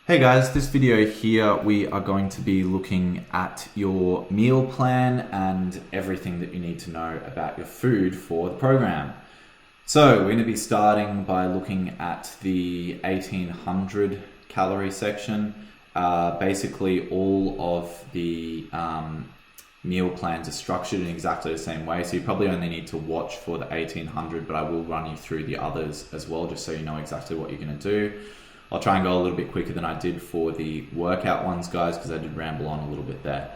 Hey guys, this video here we are going to be looking at your meal plan and everything that you need to know about your food for the program. So we're going to be starting by looking at the 1800 calorie section. Basically all of the meal plans are structured in exactly the same way, so you probably only need to watch for the 1800, but I will run you through the others as well just so you know exactly what you're going to do. I'll try and go a little bit quicker than I did for the workout ones, guys, because I did ramble on a little bit there.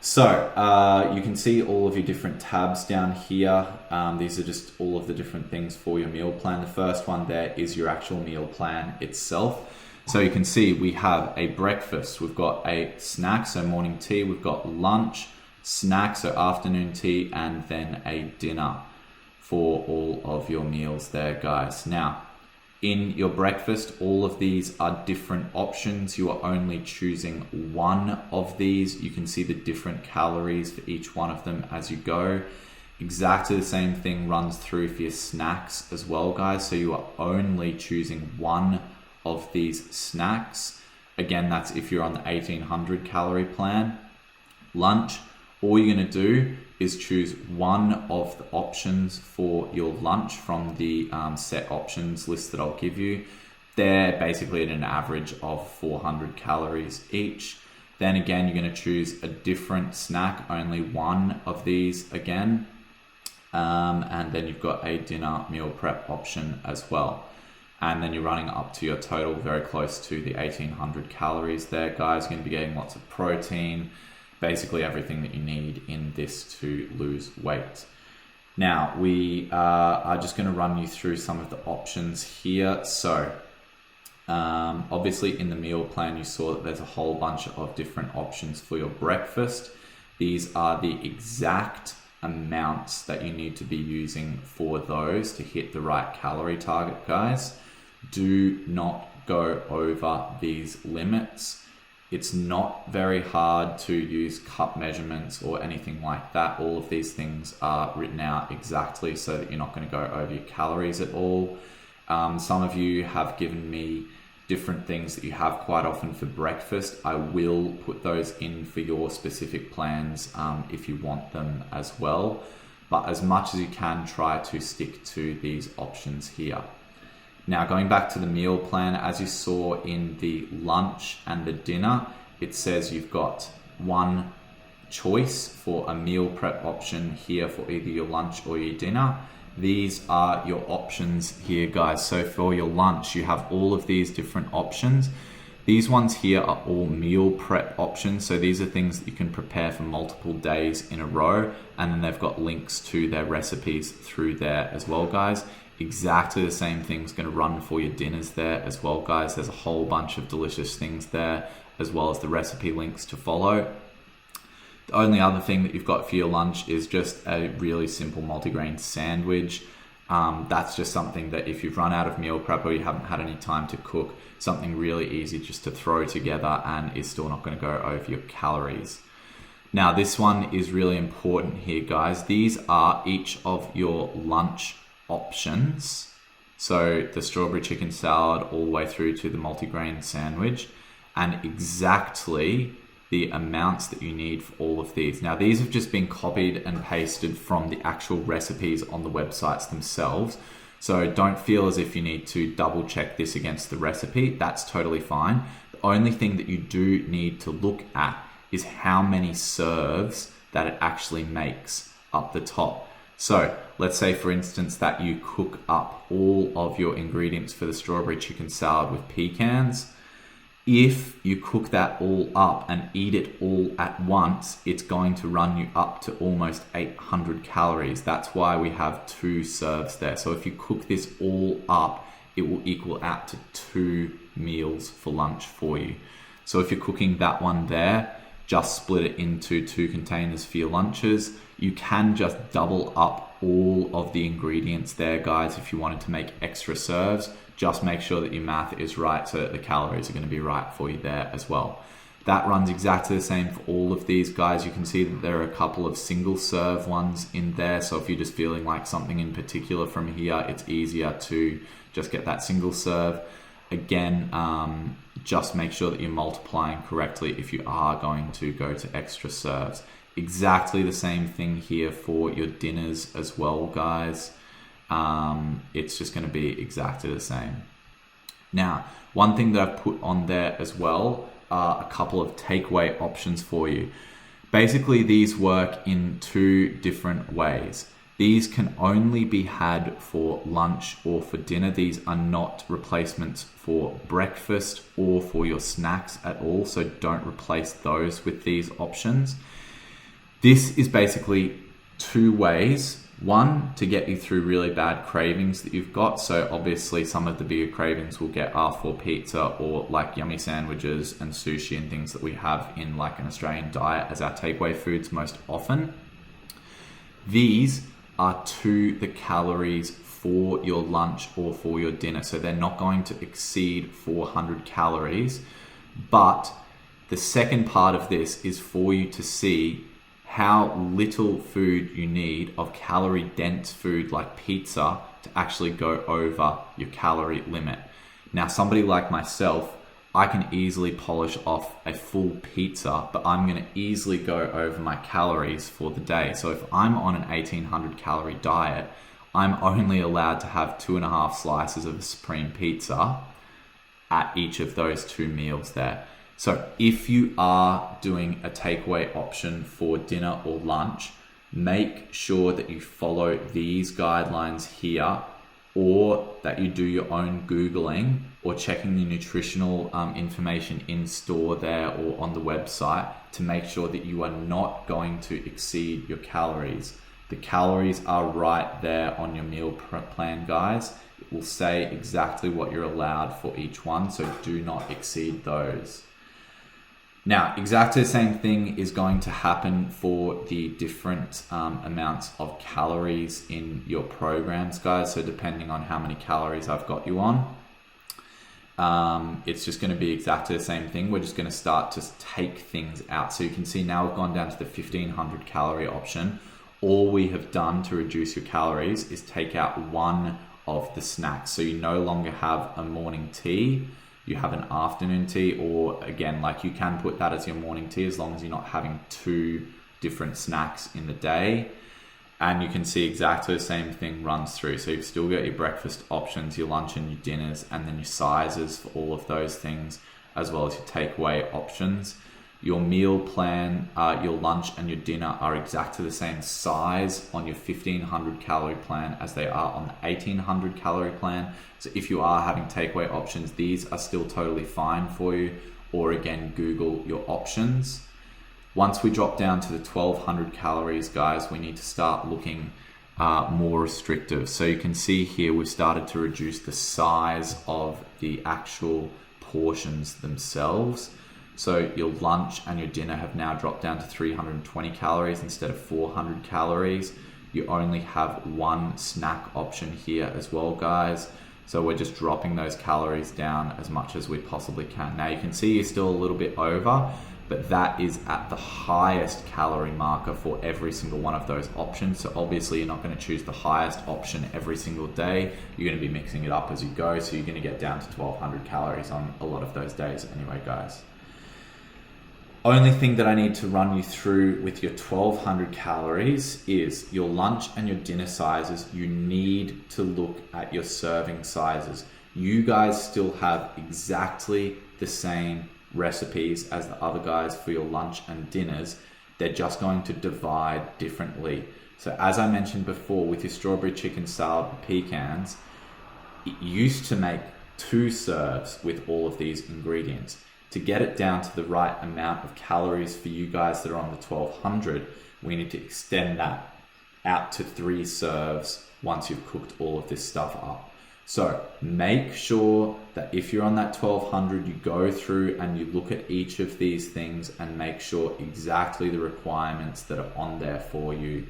So you can see all of your different tabs down here. These are just all of the different things for your meal plan. The first one there is your actual meal plan itself. So you can see we have a breakfast, we've got a snack, so morning tea, we've got lunch, snack, so afternoon tea, and then a dinner for all of your meals there, guys. Now, in your breakfast, all of these are different options. You are only choosing one of these. You can see the different calories for each one of them as you go. Exactly the same thing runs through for your snacks as well, guys. So you are only choosing one of these snacks. Again, that's if you're on the 1800 calorie plan. Lunch, all you're going to do is choose one of the options for your lunch from the set options list that I'll give you. They're basically at an average of 400 calories each. Then again, you're going to choose a different snack, only one of these again. And then you've got a dinner meal prep option as well. And then you're running up to your total very close to the 1800 calories there, guys. You're going to be getting lots of protein, basically everything that you need in this to lose weight. Now, we are just going to run you through some of the options here. So obviously in the meal plan, you saw that there's a whole bunch of different options for your breakfast. These are the exact amounts that you need to be using for those to hit the right calorie target, guys. Do not go over these limits. It's not very hard to use cup measurements or anything like that. All of these things are written out exactly so that you're not going to go over your calories at all. Some of you have given me different things that you have quite often for breakfast. I will put those in for your specific plans if you want them as well. But as much as you can, try to stick to these options here. Now, going back to the meal plan, as you saw in the lunch and the dinner, it says you've got one choice for a meal prep option here for either your lunch or your dinner. These are your options here, guys. So for your lunch, you have all of these different options. These ones here are all meal prep options. So these are things that you can prepare for multiple days in a row. And then they've got links to their recipes through there as well, guys. Exactly the same thing's going to run for your dinners there as well, guys. There's a whole bunch of delicious things there, as well as the recipe links to follow. The only other thing that you've got for your lunch is just a really simple multigrain sandwich. That's just something that if you've run out of meal prep or you haven't had any time to cook, something really easy just to throw together and is still not going to go over your calories. Now, this one is really important here, guys. These are each of your lunch options. So the strawberry chicken salad all the way through to the multigrain sandwich, and exactly the amounts that you need for all of these. Now, these have just been copied and pasted from the actual recipes on the websites themselves. So don't feel as if you need to double check this against the recipe. That's totally fine. The only thing that you do need to look at is how many serves that it actually makes up the top. So let's say, for instance, that you cook up all of your ingredients for the strawberry chicken salad with pecans. If you cook that all up and eat it all at once, it's going to run you up to almost 800 calories. That's why we have 2 serves there. So if you cook this all up, it will equal out to 2 meals for lunch for you. So if you're cooking that one there, just split it into 2 containers for your lunches. You can just double up all of the ingredients there, guys, if you wanted to make extra serves. Just make sure that your math is right so that the calories are going to be right for you there as well. That runs exactly the same for all of these, guys. You can see that there are a couple of single serve ones in there. So if you're just feeling like something in particular from here, it's easier to just get that single serve. Again, just make sure that you're multiplying correctly if you are going to go to extra serves. Exactly the same thing here for your dinners as well, guys. It's just going to be exactly the same. Now, one thing that I've put on there as well are a couple of takeaway options for you. Basically, these work in two different ways. These can only be had for lunch or for dinner. These are not replacements for breakfast or for your snacks at all, so don't replace those with these options. This is basically two ways. One, to get you through really bad cravings that you've got. So obviously some of the bigger cravings will get for pizza or like yummy sandwiches and sushi and things that we have in like an Australian diet as our takeaway foods most often. These are to the calories for your lunch or for your dinner. So they're not going to exceed 400 calories. But the second part of this is for you to see how little food you need of calorie dense food like pizza to actually go over your calorie limit. Now, somebody like myself, I can easily polish off a full pizza, but I'm going to easily go over my calories for the day. So if I'm on an 1800 calorie diet, I'm only allowed to have 2.5 slices of a supreme pizza at each of those 2 meals there. So if you are doing a takeaway option for dinner or lunch, make sure that you follow these guidelines here, or that you do your own Googling or checking the nutritional information in store there or on the website to make sure that you are not going to exceed your calories. The calories are right there on your meal plan, guys. It will say exactly what you're allowed for each one, so do not exceed those. Now, exactly the same thing is going to happen for the different amounts of calories in your programs, guys. So depending on how many calories I've got you on, it's just going to be exactly the same thing. We're just going to start to take things out. So you can see now we've gone down to the 1500 calorie option. All we have done to reduce your calories is take out one of the snacks. So you no longer have a morning tea. You have an afternoon tea, or again, like you can put that as your morning tea as long as you're not having 2 different snacks in the day. And you can see exactly the same thing runs through. So you've still got your breakfast options, your lunch and your dinners, and then your sizes for all of those things, as well as your takeaway options. Your meal plan, your lunch and your dinner are exactly the same size on your 1500 calorie plan as they are on the 1800 calorie plan. So if you are having takeaway options, these are still totally fine for you. Or again, Google your options. Once we drop down to the 1200 calories, guys, we need to start looking more restrictive. So you can see here, we've started to reduce the size of the actual portions themselves. So your lunch and your dinner have now dropped down to 320 calories instead of 400 calories. You only have one snack option here as well, guys. So we're just dropping those calories down as much as we possibly can. Now you can see you're still a little bit over, but that is at the highest calorie marker for every single one of those options. So obviously you're not going to choose the highest option every single day. You're going to be mixing it up as you go. So you're going to get down to 1200 calories on a lot of those days anyway, guys. Only thing that I need to run you through with your 1200 calories is your lunch and your dinner sizes. You need to look at your serving sizes. You guys still have exactly the same recipes as the other guys for your lunch and dinners. They're just going to divide differently. So as I mentioned before, with your strawberry chicken salad and pecans, it used to make 2 serves with all of these ingredients. To get it down to the right amount of calories for you guys that are on the 1200, we need to extend that out to 3 serves once you've cooked all of this stuff up. So make sure that if you're on that 1200, you go through and you look at each of these things and make sure exactly the requirements that are on there for you,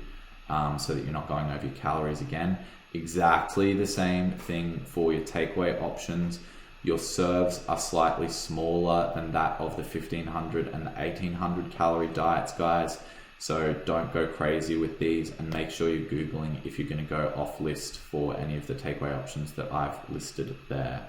so that you're not going over your calories again. Exactly the same thing for your takeaway options. Your serves are slightly smaller than that of the 1500 and the 1800 calorie diets, guys. So don't go crazy with these, and make sure you're Googling if you're going to go off list for any of the takeaway options that I've listed there.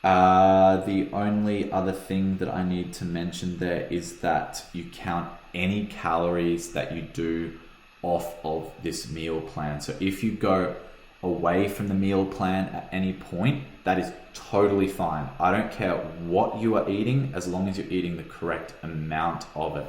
The only other thing that I need to mention there is that you count any calories that you do off of this meal plan. So if you go away from the meal plan at any point, that is totally fine. I don't care what you are eating as long as you're eating the correct amount of it.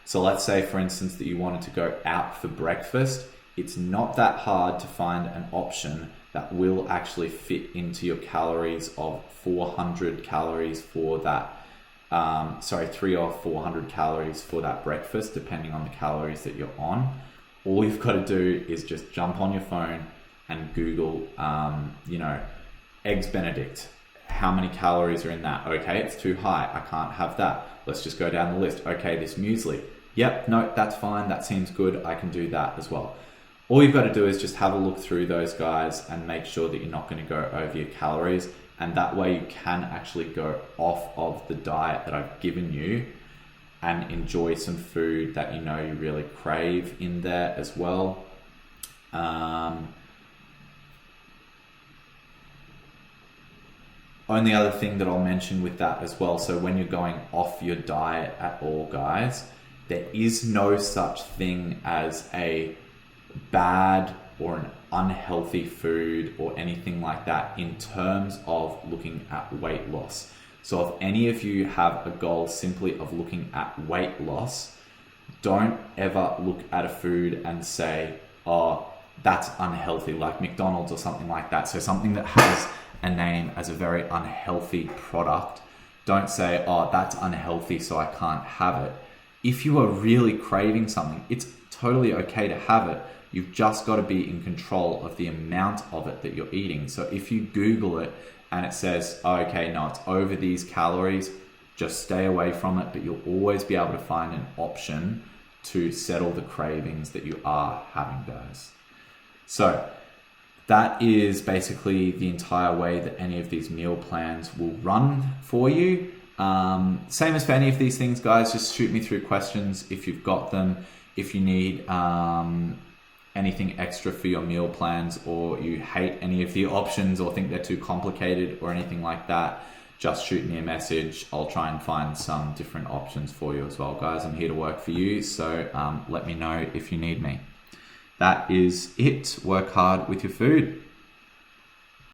So let's say, for instance, that you wanted to go out for breakfast. It's not that hard to find an option that will actually fit into your calories of 400 calories for that, 3 or 400 calories for that breakfast, depending on the calories that you're on. All you've got to do is just jump on your phone and Google, Eggs Benedict. How many calories are in that? Okay, it's too high. I can't have that. Let's just go down the list. Okay, this muesli. Yep, no, that's fine. That seems good. I can do that as well. All you've got to do is just have a look through those guys and make sure that you're not going to go over your calories. And that way you can actually go off of the diet that I've given you and enjoy some food that you know you really crave in there as well. Only other thing that I'll mention with that as well, so when you're going off your diet at all, guys, there is no such thing as a bad or an unhealthy food or anything like that in terms of looking at weight loss. So if any of you have a goal simply of looking at weight loss, don't ever look at a food and say, oh, that's unhealthy, like McDonald's or something like that. So something that has a name as a very unhealthy product, don't say, oh, that's unhealthy, so I can't have it. If you are really craving something, it's totally okay to have it. You've just got to be in control of the amount of it that you're eating. So if you Google it and it says, oh, okay, no, it's over these calories, just stay away from it, but you'll always be able to find an option to settle the cravings that you are having, guys. So that is basically the entire way that any of these meal plans will run for you. Same as for any of these things, guys, just shoot me through questions if you've got them. If you need anything extra for your meal plans, or you hate any of the options or think they're too complicated or anything like that, just shoot me a message. I'll try and find some different options for you as well, guys. I'm here to work for you, so let me know if you need me. That is it. Work hard with your food.